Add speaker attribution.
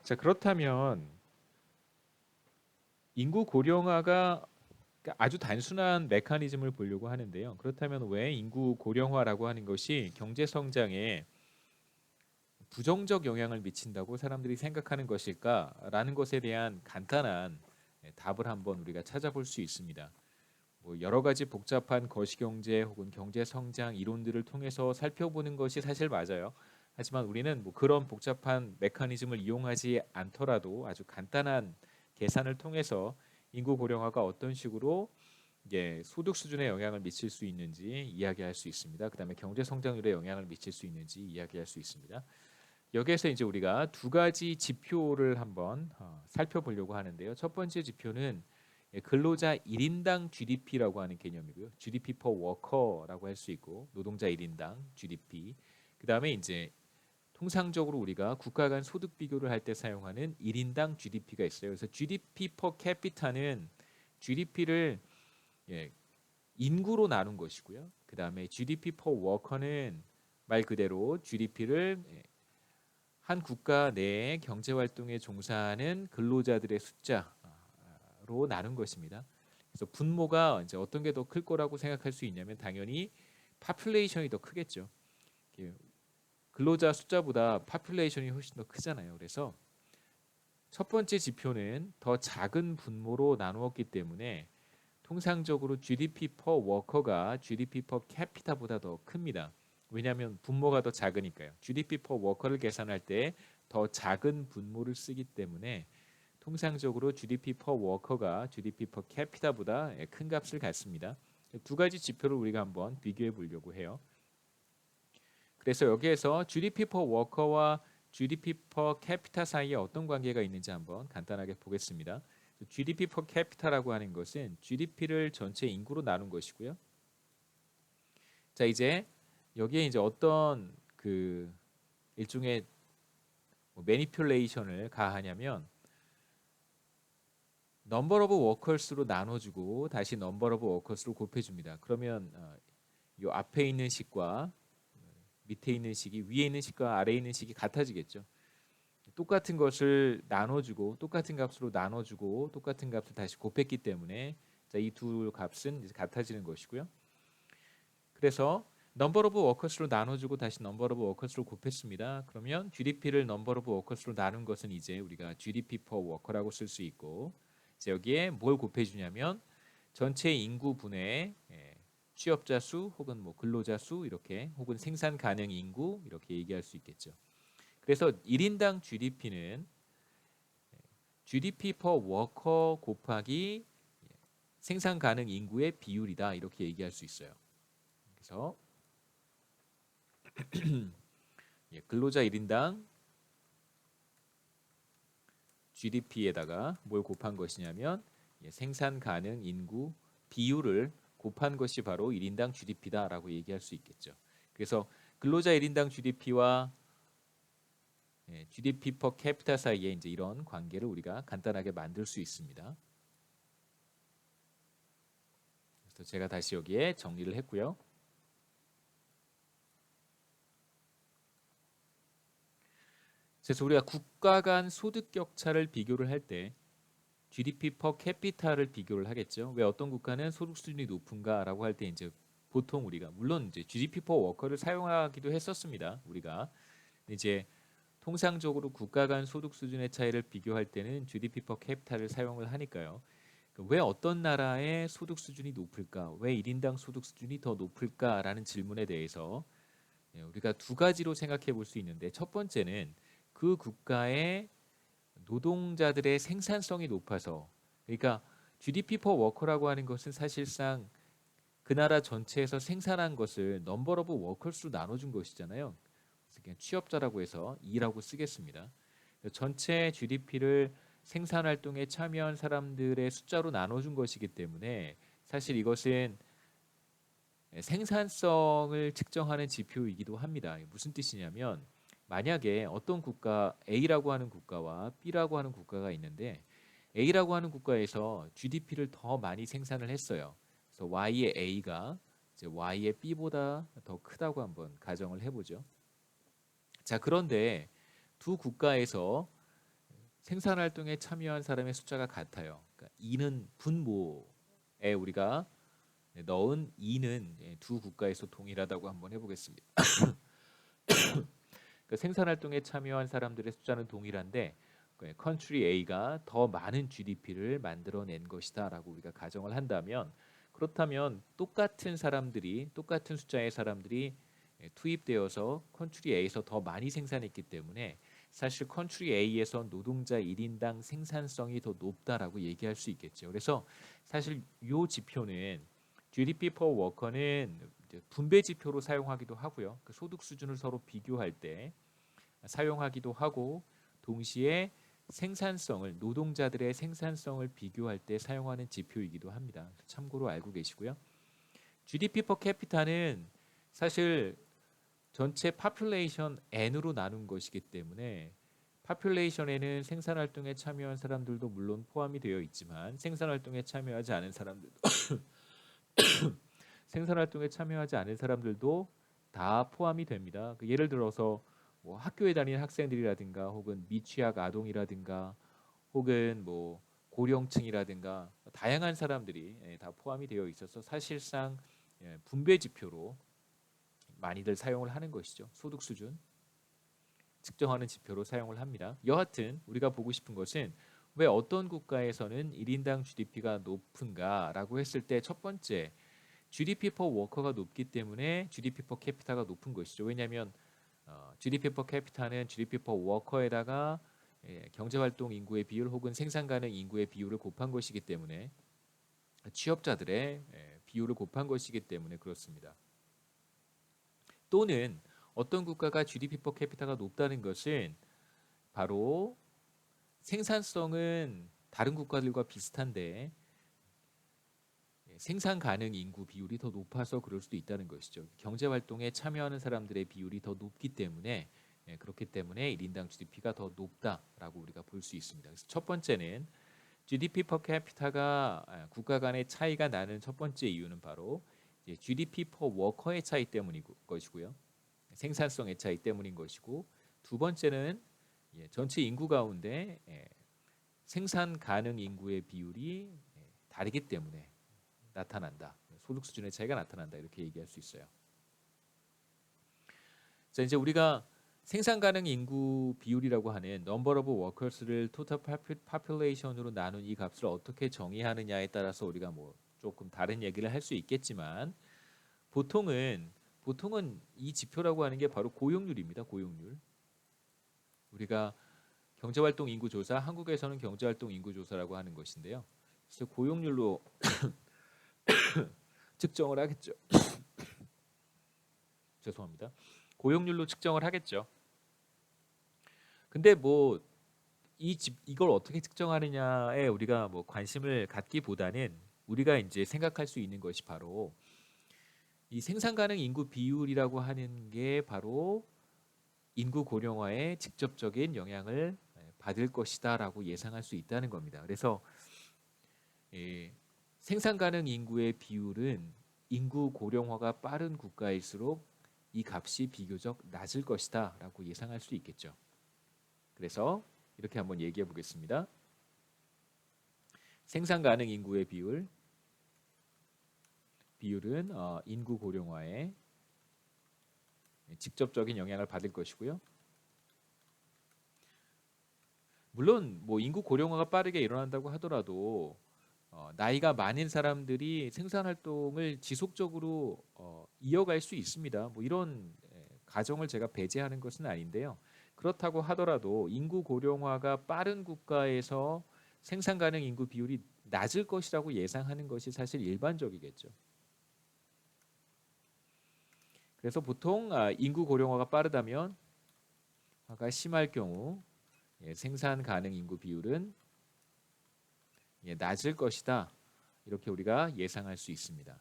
Speaker 1: 자, 그렇다면 인구 고령화가 아주 단순한 메커니즘을 보려고 하는데요. 그렇다면 왜 인구 고령화라고 하는 것이 경제 성장에 부정적 영향을 미친다고 사람들이 생각하는 것일까라는 것에 대한 간단한 답을 한번 우리가 찾아볼 수 있습니다. 뭐 여러 가지 복잡한 거시경제 혹은 경제 성장 이론들을 통해서 살펴보는 것이 사실 맞아요. 하지만 우리는 뭐 그런 복잡한 메커니즘을 이용하지 않더라도 아주 간단한 계산을 통해서 인구 고령화가 어떤 식으로 소득 수준에 영향을 미칠 수 있는지 이야기할 수 있습니다. 그다음에 경제 성장률에 영향을 미칠 수 있는지 이야기할 수 있습니다. 여기에서 이제 우리가 두 가지 지표를 한번 살펴보려고 하는데요. 첫 번째 지표는 근로자 1인당 GDP라고 하는 개념이고요. GDP per worker라고 할 수 있고 노동자 1인당 GDP. 그다음에 이제 통상적으로 우리가 국가 간 소득 비교를 할 때 사용하는 1인당 GDP가 있어요. 그래서 GDP per capita는 GDP를 인구로 나눈 것이고요. 그다음에 GDP per worker는 말 그대로 GDP를 한 국가 내의 경제 활동에 종사하는 근로자들의 숫자로 나눈 것입니다. 그래서 분모가 이제 어떤 게 더 클 거라고 생각할 수 있냐면 당연히 파퓰레이션이 더 크겠죠. 근로자 숫자보다 파퓰레이션이 훨씬 더 크잖아요. 그래서 첫 번째 지표는 더 작은 분모로 나누었기 때문에 통상적으로 GDP per worker가 GDP per capita보다 더 큽니다. 왜냐하면 분모가 더 작으니까요. GDP per worker를 계산할 때 더 작은 분모를 쓰기 때문에 통상적으로 GDP per worker가 GDP per capita보다 큰 값을 갖습니다. 두 가지 지표를 우리가 한번 비교해 보려고 해요. 그래서 여기에서 GDP per worker와 GDP per capita 사이에 어떤 관계가 있는지 한번 간단하게 보겠습니다. GDP per capita라고 하는 것은 GDP를 전체 인구로 나눈 것이고요. 자, 이제 여기에 이제 어떤 그 일종의 매니퓰레이션을 가하냐면 넘버 오브 워커스로 나눠주고 다시 넘버 오브 워커스로 곱해줍니다. 그러면 이 앞에 있는 식과 밑에 있는 식이 위에 있는 식과 아래에 있는 식이 같아지겠죠. 똑같은 것을 나눠주고 똑같은 값으로 나눠주고 똑같은 값을 다시 곱했기 때문에 이 두 값은 이제 같아지는 것이고요. 그래서 넘버 오브 워커스로 나눠주고 다시 넘버 오브 워커스로 곱했습니다. 그러면 GDP를 넘버 오브 워커스로 나눈 것은 이제 우리가 GDP per worker라고 쓸 수 있고 여기에 뭘 곱해주냐면 전체 인구 분의 취업자 수 혹은 뭐 근로자 수 이렇게 혹은 생산 가능 인구 이렇게 얘기할 수 있겠죠. 그래서 1인당 GDP는 GDP per worker 곱하기 생산 가능 인구의 비율이다 이렇게 얘기할 수 있어요. 그래서 근로자 1인당 GDP에다가 뭘 곱한 것이냐면 생산 가능 인구 비율을 곱한 것이 바로 1인당 GDP다라고 얘기할 수 있겠죠. 그래서 근로자 1인당 GDP와 GDP per capita 사이에 이제 이런 관계를 우리가 간단하게 만들 수 있습니다. 그래서 제가 다시 여기에 정리를 했고요. 그래서 우리가 국가 간 소득 격차를 비교를 할 때 GDP per capita를 비교를 하겠죠. 왜 어떤 국가는 소득 수준이 높은가라고 할 때 이제 보통 우리가 물론 이제 GDP per worker를 사용하기도 했었습니다. 우리가 이제 통상적으로 국가 간 소득 수준의 차이를 비교할 때는 GDP per capita를 사용을 하니까요. 왜 어떤 나라의 소득 수준이 높을까? 왜 1인당 소득 수준이 더 높을까라는 질문에 대해서 우리가 두 가지로 생각해 볼 수 있는데 첫 번째는 그 국가의 노동자들의 생산성이 높아서 그러니까 GDP per worker라고 하는 것은 사실상 그 나라 전체에서 생산한 것을 넘버 오브 워커스로 나눠준 것이잖아요. 그래서 그냥 취업자라고 해서 E라고 쓰겠습니다. 전체 GDP를 생산 활동에 참여한 사람들의 숫자로 나눠준 것이기 때문에 사실 이것은 생산성을 측정하는 지표이기도 합니다. 무슨 뜻이냐면 만약에 어떤 국가 A라고 하는 국가와 B라고 하는 국가가 있는데 A라고 하는 국가에서 GDP를 더 많이 생산을 했어요. 그래서 Y의 A가 이제 Y의 B보다 더 크다고 한번 가정을 해보죠. 자, 그런데 두 국가에서 생산 활동에 참여한 사람의 숫자가 같아요. 그러니까 E는 분모에 우리가 넣은 E는 두 국가에서 동일하다고 한번 해보겠습니다. 그러니까 생산 활동에 참여한 사람들의 숫자는 동일한데 컨트리 A가 더 많은 GDP를 만들어낸 것이다라고 우리가 가정을 한다면, 그렇다면 똑같은 사람들이 똑같은 숫자의 사람들이 투입되어서 컨트리 A에서 더 많이 생산했기 때문에 사실 컨트리 A에서 노동자 1인당 생산성이 더 높다라고 얘기할 수 있겠죠. 그래서 사실 이 지표는 GDP per worker는 분배 지표로 사용하기도 하고요. 그 소득 수준을 서로 비교할 때 사용하기도 하고, 동시에 생산성을, 노동자들의 생산성을 비교할 때 사용하는 지표이기도 합니다. 참고로 알고 계시고요. GDP per capita는 사실 전체 파퓰레이션 N으로 나눈 것이기 때문에 파퓰레이션에는 생산활동에 참여한 사람들도 물론 포함이 되어 있지만 생산활동에 참여하지 않은 사람들도 생산활동에 참여하지 않은 사람들도 다 포함이 됩니다. 예를 들어서 뭐 학교에 다니는 학생들이라든가 혹은 미취학 아동이라든가 혹은 뭐 고령층이라든가 다양한 사람들이 다 포함이 되어 있어서 사실상 분배 지표로 많이들 사용을 하는 것이죠. 소득 수준 측정하는 지표로 사용을 합니다. 여하튼 우리가 보고 싶은 것은 왜 어떤 국가에서는 1인당 GDP가 높은가라고 했을 때 첫 번째, GDP per worker가 높기 때문에 GDP per capita가 높은 것이죠. 왜냐하면 GDP per capita는 GDP per worker에다가 경제활동 인구의 비율 혹은 생산 가능 인구의 비율을 곱한 것이기 때문에, 취업자들의 비율을 곱한 것이기 때문에 그렇습니다. 또는 어떤 국가가 GDP per capita가 높다는 것은 바로 생산성은 다른 국가들과 비슷한데 생산 가능 인구 비율이 더 높아서 그럴 수도 있다는 것이죠. 경제 활동에 참여하는 사람들의 비율이 더 높기 때문에, 그렇기 때문에 1인당 GDP가 더 높다라고 우리가 볼 수 있습니다. 그래서 첫 번째는 GDP per capita가 국가 간의 차이가 나는 첫 번째 이유는 바로 GDP per worker의 차이 때문인 것이고요. 생산성의 차이 때문인 것이고, 두 번째는 전체 인구 가운데 생산 가능 인구의 비율이 다르기 때문에 나타난다. 소득 수준의 차이가 나타난다. 이렇게 얘기할 수 있어요. 자, 이제 우리가 생산 가능 인구 비율이라고 하는 number of workers를 total population으로 나눈 이 값을 어떻게 정의하느냐에 따라서 우리가 뭐 조금 다른 얘기를 할 수 있겠지만, 보통은 이 지표라고 하는 게 바로 고용률입니다. 고용률. 우리가 경제활동 인구 조사, 한국에서는 경제활동 인구 조사라고 하는 것인데요. 그래서 고용률로 측정을 하겠죠. 죄송합니다. 고용률로 측정을 하겠죠. 근데 뭐 이걸 어떻게 측정하느냐에 우리가 뭐 관심을 갖기보다는 우리가 이제 생각할 수 있는 것이 바로 이 생산 가능 인구 비율이라고 하는 게 바로 인구 고령화에 직접적인 영향을 받을 것이다라고 예상할 수 있다는 겁니다. 그래서 생산 가능 인구의 비율은 인구 고령화가 빠른 국가일수록 이 값이 비교적 낮을 것이다라고 예상할 수 있겠죠. 그래서 이렇게 한번 얘기해 보겠습니다. 생산 가능 인구의 비율은 인구 고령화에 직접적인 영향을 받을 것이고요. 물론 뭐 인구 고령화가 빠르게 일어난다고 하더라도 나이가 많은 사람들이 생산 활동을 지속적으로 이어갈 수 있습니다. 뭐 이런 가정을 제가 배제하는 것은 아닌데요. 그렇다고 하더라도 인구 고령화가 빠른 국가에서 생산 가능 인구 비율이 낮을 것이라고 예상하는 것이 사실 일반적이겠죠. 그래서 보통 인구 고령화가 빠르다면 화가 심할 경우 생산 가능 인구 비율은 낮을 것이다. 이렇게 우리가 예상할 수 있습니다.